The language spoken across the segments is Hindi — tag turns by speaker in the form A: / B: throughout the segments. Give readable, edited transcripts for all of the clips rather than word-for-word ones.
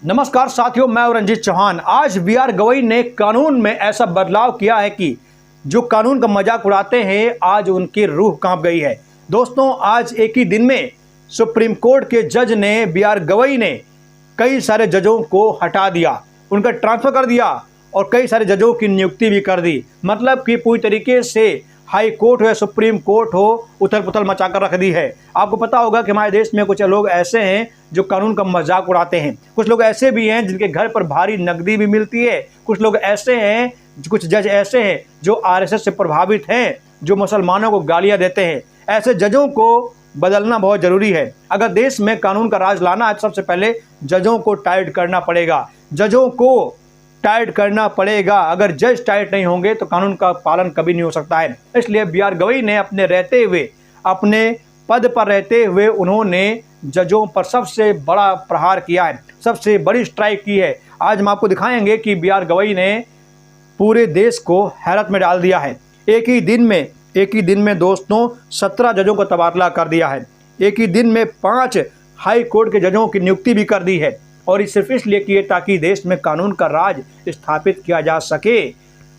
A: नमस्कार साथियों, मैं हूं रंजीत चौहान। आज बी.आर. गवई ने कानून में ऐसा बदलाव किया है कि जो कानून का मजाक उड़ाते हैं आज उनकी रूह कांप गई है। दोस्तों, आज एक ही दिन में सुप्रीम कोर्ट के जज ने बी.आर. गवई ने कई सारे जजों को हटा दिया, उनका ट्रांसफर कर दिया और कई सारे जजों की नियुक्ति भी कर दी। मतलब कि पूरी तरीके से हाई कोर्ट हो या सुप्रीम कोर्ट हो, उथल पुथल मचा कर रख दी है। आपको पता होगा कि हमारे देश में कुछ लोग ऐसे हैं जो कानून का मजाक उड़ाते हैं। कुछ लोग ऐसे भी हैं जिनके घर पर भारी नकदी भी मिलती है। कुछ लोग ऐसे हैं, कुछ जज ऐसे हैं जो आरएसएस से प्रभावित हैं, जो मुसलमानों को गालियां देते हैं। ऐसे जजों को बदलना बहुत जरूरी है। अगर देश में कानून का राज लाना है तो सबसे पहले जजों को टाइट करना पड़ेगा। जजों को टाइट करना पड़ेगा। अगर जज टाइट नहीं होंगे तो कानून का पालन कभी नहीं हो सकता है। इसलिए बी.आर. गवई ने अपने पद पर रहते हुए उन्होंने जजों पर सबसे बड़ा प्रहार किया है, सबसे बड़ी स्ट्राइक की है। आज हम आपको दिखाएंगे कि बी.आर. गवई ने पूरे देश को हैरत में डाल दिया है। एक ही दिन में दोस्तों 17 जजों का तबादला कर दिया है। एक ही दिन में 5 हाई कोर्ट के जजों की नियुक्ति भी कर दी है। और ये सिर्फ इसलिए किए ताकि देश में कानून का राज स्थापित किया जा सके।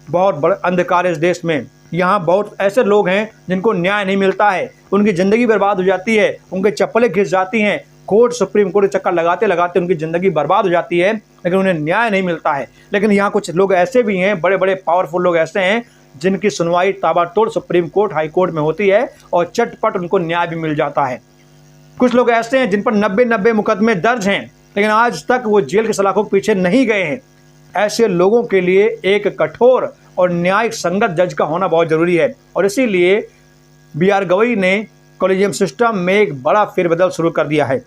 A: बहुत बड़ा अंधकार इस देश में। यहाँ बहुत ऐसे लोग हैं जिनको न्याय नहीं मिलता है, उनकी ज़िंदगी बर्बाद हो जाती है, उनके चप्पलें घिस जाती हैं, कोर्ट सुप्रीम कोर्ट के चक्कर लगाते लगाते उनकी ज़िंदगी बर्बाद हो जाती है, लेकिन उन्हें न्याय नहीं मिलता है। लेकिन यहाँ कुछ लोग ऐसे भी हैं, बड़े बड़े पावरफुल लोग ऐसे हैं जिनकी सुनवाई ताबड़तोड़ सुप्रीम कोर्ट हाई कोर्ट में होती है और चटपट उनको न्याय भी मिल जाता है। कुछ लोग ऐसे हैं जिन पर 90 मुकदमे दर्ज हैं, लेकिन आज तक वो जेल के सलाखों के पीछे नहीं गए हैं। ऐसे लोगों के लिए एक कठोर और न्यायिक संगत जज का होना बहुत ज़रूरी है। और इसीलिए बी.आर. गवई ने कॉलेजियम सिस्टम में एक बड़ा फेरबदल शुरू कर दिया है।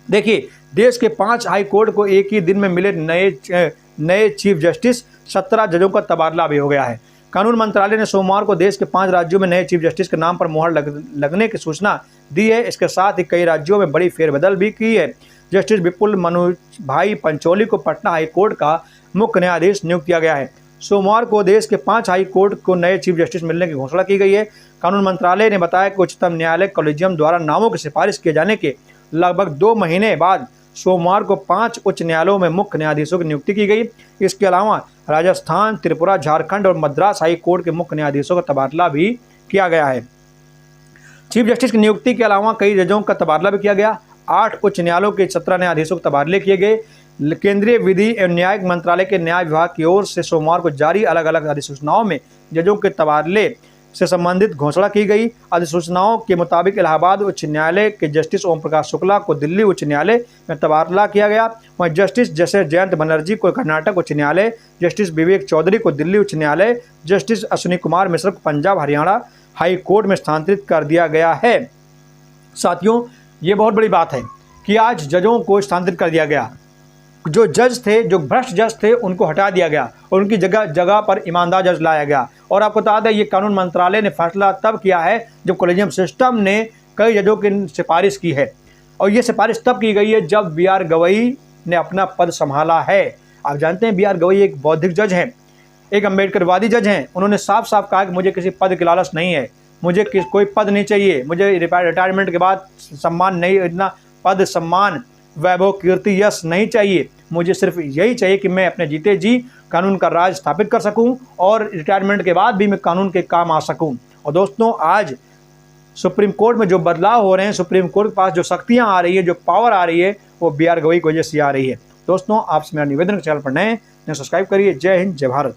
A: देखिए, देश के 5 हाई कोर्ट को एक ही दिन में मिले नए चीफ जस्टिस, 17 जजों का तबादला भी हो गया है। कानून मंत्रालय ने सोमवार को देश के 5 राज्यों में नए चीफ जस्टिस के नाम पर मुहर लगने की सूचना दी है। इसके साथ ही कई राज्यों में बड़ी फेरबदल भी की है। जस्टिस विपुल मनोज भाई पंचोली को पटना हाई कोर्ट का मुख्य न्यायाधीश नियुक्त किया गया है। सोमवार को देश के 5 हाई कोर्ट को नए चीफ जस्टिस मिलने की घोषणा की गई है। कानून मंत्रालय ने बताया कि उच्चतम न्यायालय कॉलेजियम द्वारा नामों की सिफारिश किए जाने के लगभग 2 महीने बाद सोमवार को 5 उच्च न्यायालयों में मुख्य न्यायाधीशों की नियुक्ति की गई। इसके अलावा राजस्थान, त्रिपुरा, झारखंड और मद्रास हाई कोर्ट के मुख्य न्यायाधीशों का तबादला भी किया गया है। चीफ जस्टिस की नियुक्ति के अलावा कई जजों का तबादला भी किया गया। 8 उच्च न्यायालयों के 17 न्यायाधीशों के तबादले किए गए। केंद्रीय विधि एवं न्यायिक मंत्रालय के न्याय विभाग की ओर से सोमवार को जारी अलग अलग अधिसूचनाओं में जजों के तबादले से संबंधित घोषणा की गई। अधिसूचनाओं के मुताबिक इलाहाबाद उच्च न्यायालय के जस्टिस ओम प्रकाश शुक्ला को दिल्ली उच्च न्यायालय में तबादला किया गया। वहीं जस्टिस जैसे जयंत बनर्जी को कर्नाटक उच्च न्यायालय, जस्टिस विवेक चौधरी को दिल्ली उच्च न्यायालय, जस्टिस अश्विनी कुमार मिश्र को पंजाब हरियाणा हाई कोर्ट में स्थानांतरित कर दिया गया है। साथियों, ये बहुत बड़ी बात है कि आज जजों को स्थानांतरित कर दिया गया। जो जज थे, जो भ्रष्ट जज थे, उनको हटा दिया गया और उनकी जगह पर ईमानदार जज लाया गया। और आपको बता दें, ये कानून मंत्रालय ने फैसला तब किया है जब कॉलेजियम सिस्टम ने कई जजों की सिफारिश की है। और ये सिफारिश तब की गई है जब बी.आर. गवई ने अपना पद संभाला है। आप जानते हैं, बी.आर. गवई एक बौद्धिक जज हैं, एक अम्बेडकरवादी जज हैं। उन्होंने साफ साफ कहा कि मुझे किसी पद की लालच नहीं है, मुझे कोई पद नहीं चाहिए, मुझे रिटायरमेंट के बाद सम्मान नहीं, इतना पद, सम्मान, वैभव, कीर्ति, यश नहीं चाहिए। मुझे सिर्फ यही चाहिए कि मैं अपने जीते जी कानून का राज स्थापित कर सकूं और रिटायरमेंट के बाद भी मैं कानून के काम आ सकूं। और दोस्तों, आज सुप्रीम कोर्ट में जो बदलाव हो रहे हैं, सुप्रीम कोर्ट के पास जो शक्तियां आ रही है, जो पावर आ रही है, वो बी.आर. गवई की वजह से आ रही है। दोस्तों, आपसे मेरा निवेदन, चैनल पर नए सब्सक्राइब करिए। जय हिंद, जय भारत।